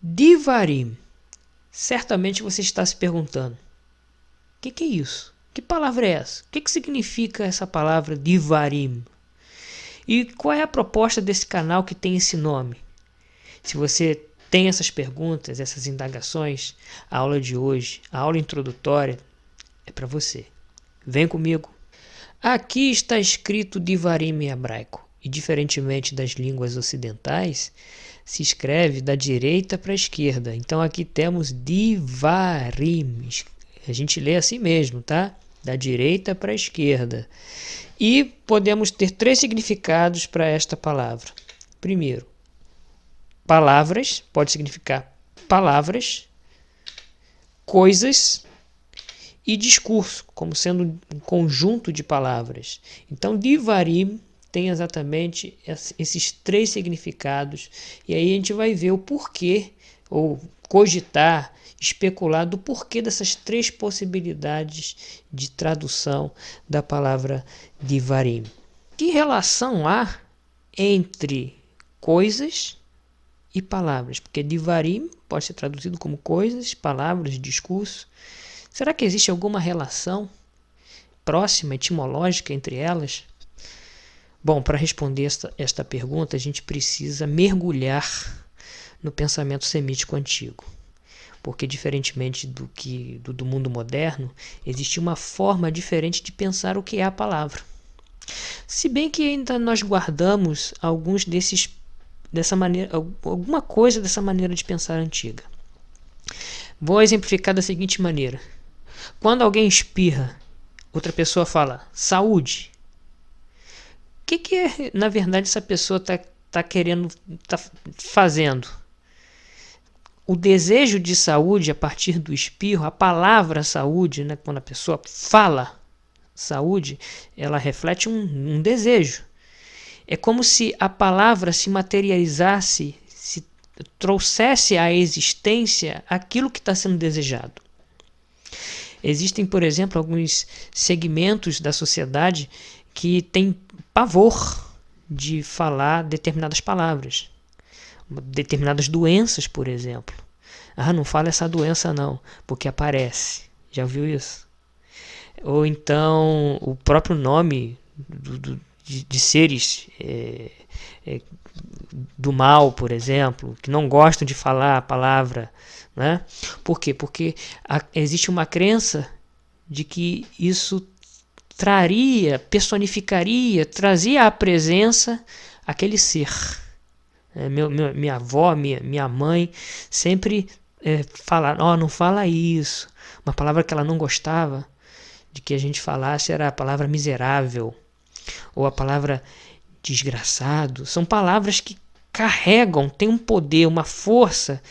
Divarim. Certamente você está se perguntando, o que é isso? Que palavra é essa? O que significa essa palavra Divarim? E qual é a proposta desse canal que tem esse nome? Se você tem essas perguntas, essas indagações, a aula de hoje, a aula introdutória, é para você. Vem comigo. Aqui está escrito Divarim em hebraico, e diferentemente das línguas ocidentais, se escreve da direita para a esquerda. Então aqui temos Divarim. A gente lê assim mesmo, tá? Da direita para a esquerda. E podemos ter 3 significados para esta palavra. Primeiro, palavras, pode significar palavras, coisas e discurso, como sendo um conjunto de palavras. Então, Divarim tem exatamente esses 3 significados, e aí a gente vai ver o porquê, ou cogitar, especular do porquê dessas 3 possibilidades de tradução da palavra Divarim. Que relação há entre coisas e palavras? Porque Divarim pode ser traduzido como coisas, palavras, discurso. Será que existe alguma relação próxima, etimológica entre elas? Bom, para responder esta pergunta, a gente precisa mergulhar no pensamento semítico antigo. Porque, diferentemente do mundo moderno, existe uma forma diferente de pensar o que é a palavra. Se bem que ainda nós guardamos alguma coisa dessa maneira de pensar antiga. Vou exemplificar da seguinte maneira. Quando alguém espirra, outra pessoa fala saúde. O que é, na verdade, essa pessoa está fazendo? O desejo de saúde a partir do espirro, a palavra saúde, né, quando a pessoa fala saúde, ela reflete um desejo. É como se a palavra se materializasse, se trouxesse à existência aquilo que está sendo desejado. Existem, por exemplo, alguns segmentos da sociedade que têm pavor de falar determinadas palavras. Determinadas doenças, por exemplo. Não fala essa doença não, porque aparece. Já ouviu isso? Ou então o próprio nome de seres do mal, por exemplo, que não gostam de falar a palavra. Né? Por quê? Porque existe uma crença de que isso trazia à presença aquele ser. Minha avó, minha mãe sempre falaram, não fala isso. Uma palavra que ela não gostava de que a gente falasse era a palavra miserável ou a palavra desgraçado. São palavras que carregam, têm um poder, uma força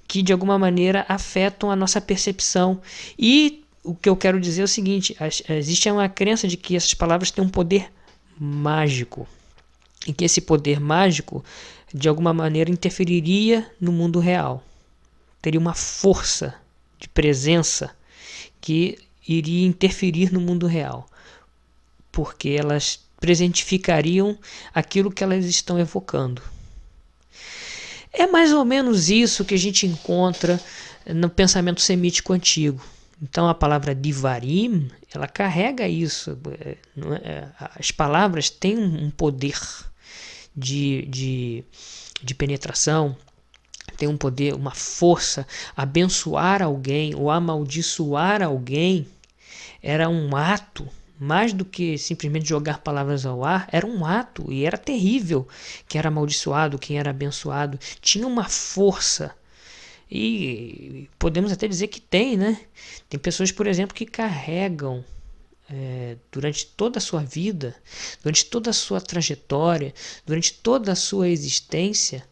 que de alguma maneira afetam a nossa percepção. E o que eu quero dizer é o seguinte, existe uma crença de que essas palavras têm um poder mágico e que esse poder mágico de alguma maneira interferiria no mundo real. Teria uma força de presença que iria interferir no mundo real, porque elas presentificariam aquilo que elas estão evocando. É mais ou menos isso que a gente encontra no pensamento semítico antigo. Então a palavra Divarim, ela carrega isso. As palavras têm um poder de penetração, tem um poder, uma força. Abençoar alguém ou amaldiçoar alguém era um ato, mais do que simplesmente jogar palavras ao ar, era um ato e era terrível. Quem era amaldiçoado, quem era abençoado, tinha uma força. E podemos até dizer que tem, né? Tem pessoas, por exemplo, que carregam durante toda a sua vida, durante toda a sua trajetória, durante toda a sua existência,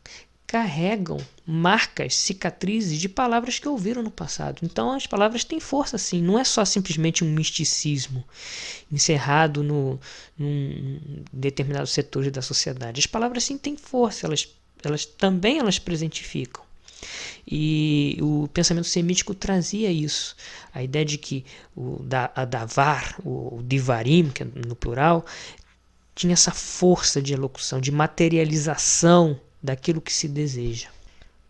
carregam marcas, cicatrizes de palavras que ouviram no passado. Então as palavras têm força sim, não é só simplesmente um misticismo encerrado num determinado setor da sociedade. As palavras sim têm força, elas também presentificam. E o pensamento semítico trazia isso, a ideia de que a davar, o divarim, que é no plural, tinha essa força de elocução, de materialização daquilo que se deseja.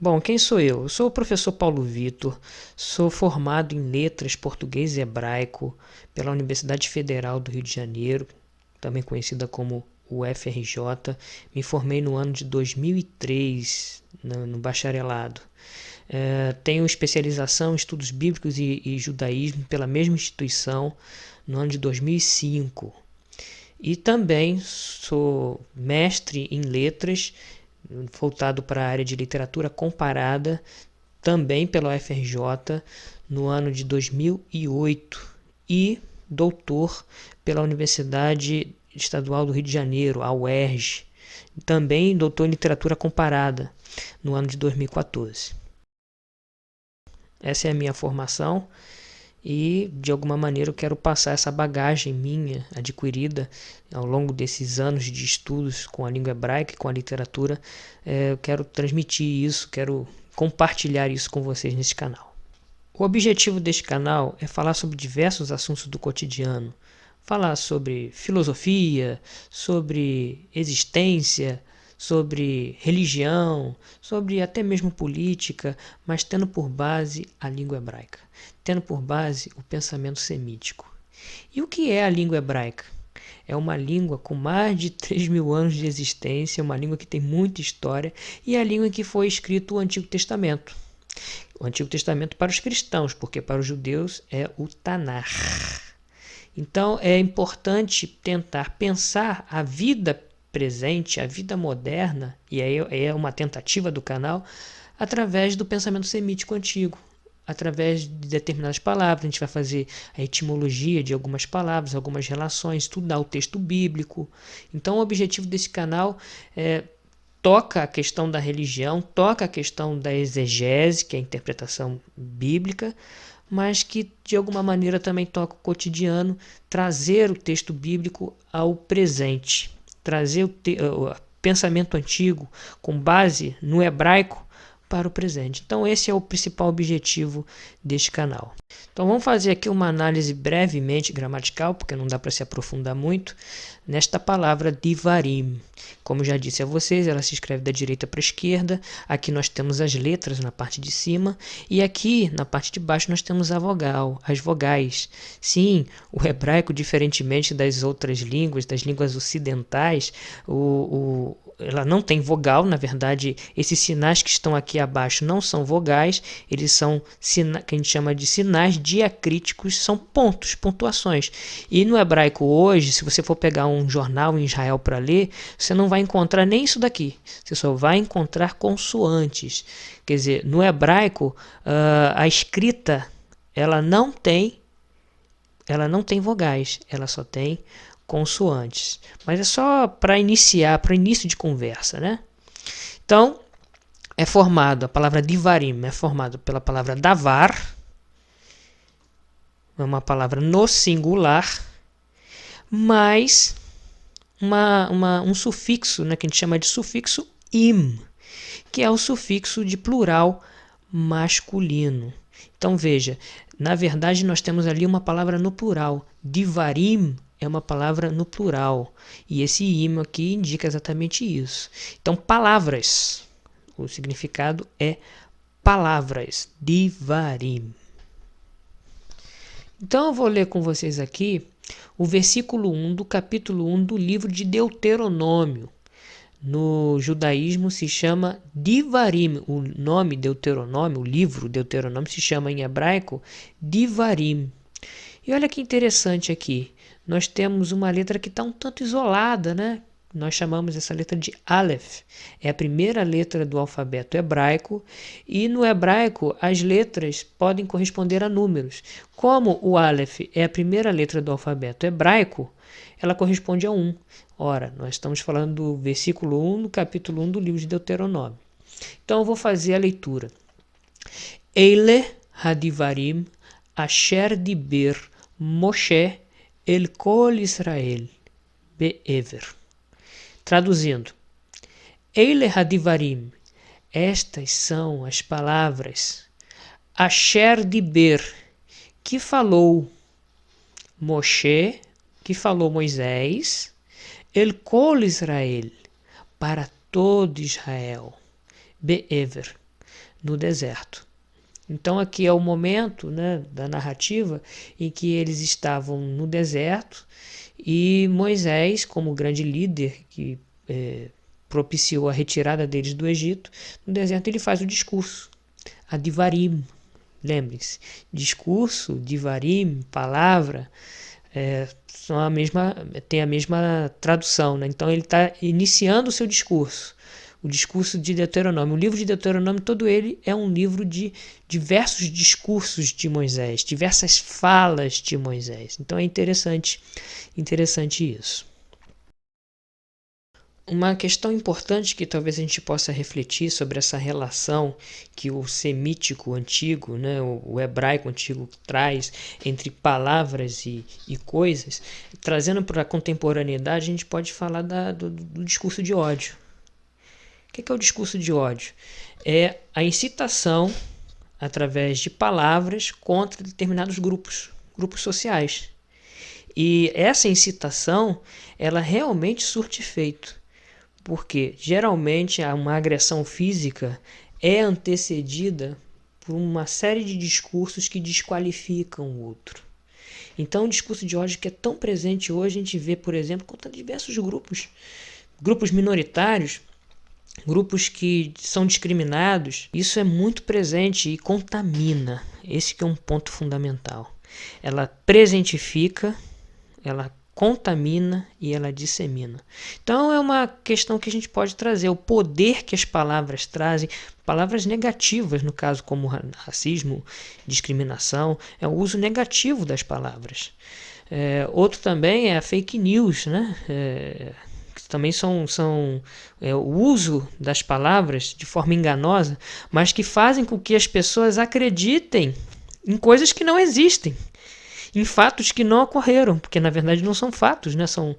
Bom, quem sou eu? Eu sou o professor Paulo Vitor, sou formado em Letras Português e Hebraico pela Universidade Federal do Rio de Janeiro, também conhecida como UFRJ. Me formei no ano de 2003 no bacharelado. Tenho especialização em estudos bíblicos e judaísmo pela mesma instituição no ano de 2005. E também sou mestre em letras, voltado para a área de literatura comparada, também pela UFRJ, no ano de 2008. E doutor pela Universidade Estadual do Rio de Janeiro, a UERJ. Também doutor em literatura comparada, no ano de 2014. Essa é a minha formação e, de alguma maneira, eu quero passar essa bagagem minha, adquirida ao longo desses anos de estudos com a língua hebraica e com a literatura. Eu quero transmitir isso, quero compartilhar isso com vocês nesse canal. O objetivo deste canal é falar sobre diversos assuntos do cotidiano, falar sobre filosofia, sobre existência, sobre religião, sobre até mesmo política, mas tendo por base a língua hebraica, tendo por base o pensamento semítico. E o que é a língua hebraica? É uma língua com mais de 3.000 anos de existência, uma língua que tem muita história e é a língua em que foi escrito o Antigo Testamento. O Antigo Testamento para os cristãos, porque para os judeus é o Tanar. Então é importante tentar pensar a vida presente, a vida moderna, e aí é uma tentativa do canal, através do pensamento semítico antigo, através de determinadas palavras. A gente vai fazer a etimologia de algumas palavras, algumas relações, estudar o texto bíblico. Então o objetivo desse canal toca a questão da religião, toca a questão da exegese, que é a interpretação bíblica, mas que de alguma maneira também toca o cotidiano, trazer o texto bíblico ao presente, trazer o pensamento antigo com base no hebraico para o presente. Então esse é o principal objetivo deste canal. Então vamos fazer aqui uma análise brevemente gramatical, porque não dá para se aprofundar muito, nesta palavra divarim. Como já disse a vocês, ela se escreve da direita para a esquerda. Aqui nós temos as letras na parte de cima e aqui na parte de baixo nós temos a vogal, as vogais. Sim, o hebraico, diferentemente das outras línguas, das línguas ocidentais, ela não tem vogal. Na verdade, esses sinais que estão aqui abaixo não são vogais, eles são que a gente chama de sinais diacríticos, são pontos, pontuações. E no hebraico hoje, se você for pegar um jornal em Israel para ler, você não vai encontrar nem isso daqui, você só vai encontrar consoantes. Quer dizer, no hebraico, a escrita ela não tem vogais, ela só tem consoantes. Mas é só para iniciar, para início de conversa, né? Então, a palavra divarim é formada pela palavra davar, é uma palavra no singular, mais um sufixo, né, que a gente chama de sufixo im, que é o sufixo de plural masculino. Então veja, na verdade nós temos ali uma palavra no plural. Divarim é uma palavra no plural. E esse im aqui indica exatamente isso. Então palavras, o significado é palavras, divarim. Então eu vou ler com vocês aqui o versículo 1 do capítulo 1 do livro de Deuteronômio. No judaísmo se chama Divarim. O nome Deuteronômio, o livro Deuteronômio, se chama em hebraico Divarim. E olha que interessante aqui. Nós temos uma letra que está um tanto isolada, né? Nós chamamos essa letra de Aleph. É a primeira letra do alfabeto hebraico. E no hebraico as letras podem corresponder a números. Como o Aleph é a primeira letra do alfabeto hebraico, ela corresponde a 1. Ora, nós estamos falando do versículo 1 do capítulo 1 do livro de Deuteronômio. Então eu vou fazer a leitura. Eile hadivarim asher diber Moshe el kol Israel be'ever. Traduzindo, Eile hadivarim, estas são as palavras, asher diber, que falou Moshe, que falou Moisés, el kol Israel, para todo Israel, be'ever, no deserto. Então aqui é o momento, né, da narrativa em que eles estavam no deserto e Moisés, como grande líder que propiciou a retirada deles do Egito, no deserto ele faz o discurso, a Divarim. Lembrem-se, discurso, Divarim, palavra, tem a mesma tradução, né? Então ele está iniciando o seu discurso. O discurso de Deuteronômio. O livro de Deuteronômio, todo ele é um livro de diversos discursos de Moisés, diversas falas de Moisés. Então é interessante isso. Uma questão importante que talvez a gente possa refletir sobre essa relação que o semítico antigo, né, o hebraico antigo traz entre palavras e coisas, trazendo para a contemporaneidade, a gente pode falar do discurso de ódio. O que é o discurso de ódio? É a incitação, através de palavras, contra determinados grupos sociais. E essa incitação, ela realmente surte efeito. Porque geralmente uma agressão física é antecedida por uma série de discursos que desqualificam o outro. Então o discurso de ódio que é tão presente hoje, a gente vê, por exemplo, contra diversos grupos minoritários, grupos que são discriminados. Isso é muito presente e contamina. Esse que é um ponto fundamental. Ela presentifica, ela contamina e ela dissemina. Então é uma questão que a gente pode trazer, o poder que as palavras trazem, palavras negativas, no caso como racismo, discriminação, é o uso negativo das palavras. Outro também é a fake news, né? Que também são o uso das palavras de forma enganosa, mas que fazem com que as pessoas acreditem em coisas que não existem, em fatos que não ocorreram, porque na verdade não são fatos, né? São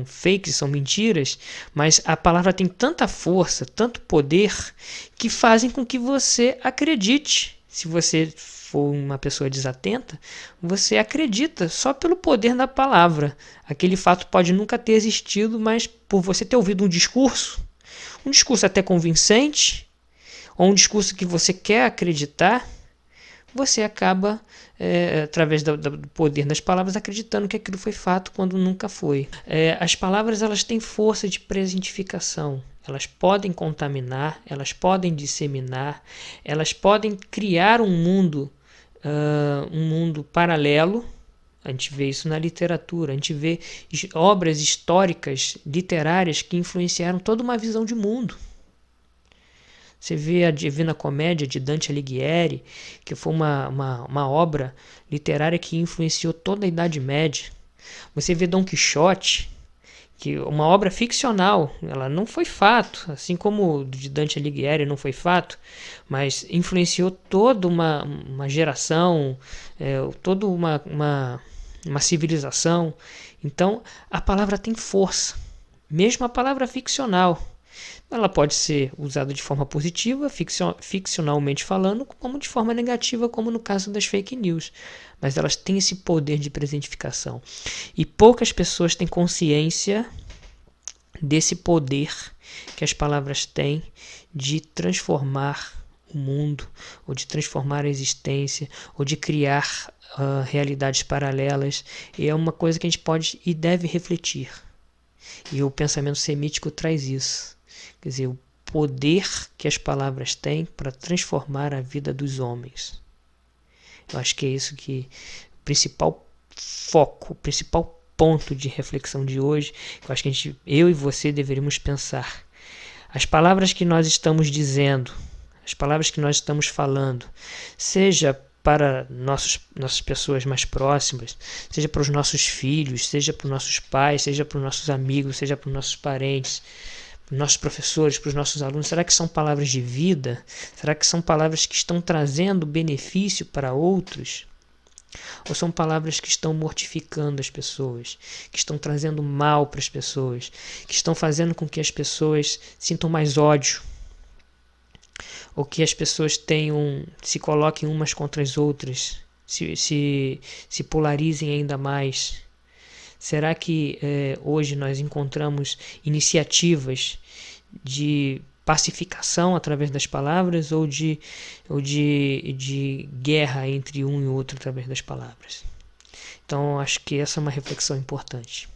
fakes, são mentiras, mas a palavra tem tanta força, tanto poder, que fazem com que você acredite. Se você for uma pessoa desatenta, você acredita só pelo poder da palavra. Aquele fato pode nunca ter existido, mas por você ter ouvido um discurso até convincente, ou um discurso que você quer acreditar, você acaba, através do poder das palavras, acreditando que aquilo foi fato quando nunca foi. As palavras, elas têm força de presentificação. Elas podem contaminar, elas podem disseminar, elas podem criar um mundo paralelo. A gente vê isso na literatura, a gente vê obras históricas, literárias, que influenciaram toda uma visão de mundo. Você vê a Divina Comédia de Dante Alighieri, que foi uma obra literária que influenciou toda a Idade Média. Você vê Dom Quixote, que é uma obra ficcional, ela não foi fato, assim como de Dante Alighieri não foi fato, mas influenciou toda uma geração, toda uma civilização. Então, a palavra tem força, mesmo a palavra ficcional. Ela pode ser usada de forma positiva, ficcionalmente falando, como de forma negativa, como no caso das fake news. Mas elas têm esse poder de presentificação. E poucas pessoas têm consciência desse poder que as palavras têm de transformar o mundo, ou de transformar a existência, ou de criar realidades paralelas. E é uma coisa que a gente pode e deve refletir. E o pensamento semítico traz isso. Quer dizer, o poder que as palavras têm para transformar a vida dos homens. Eu acho que é isso que o principal foco, o principal ponto de reflexão de hoje, que eu acho que eu e você deveríamos pensar. As palavras que nós estamos dizendo, as palavras que nós estamos falando, seja para nossas pessoas mais próximas, seja para os nossos filhos, seja para os nossos pais, seja para os nossos amigos, seja para os nossos parentes, para os nossos professores, para os nossos alunos, será que são palavras de vida? Será que são palavras que estão trazendo benefício para outros? Ou são palavras que estão mortificando as pessoas, que estão trazendo mal para as pessoas, que estão fazendo com que as pessoas sintam mais ódio, ou que as pessoas se coloquem umas contra as outras, se polarizem ainda mais? Será que hoje nós encontramos iniciativas de pacificação através das palavras ou de guerra entre um e outro através das palavras. Então, acho que essa é uma reflexão importante.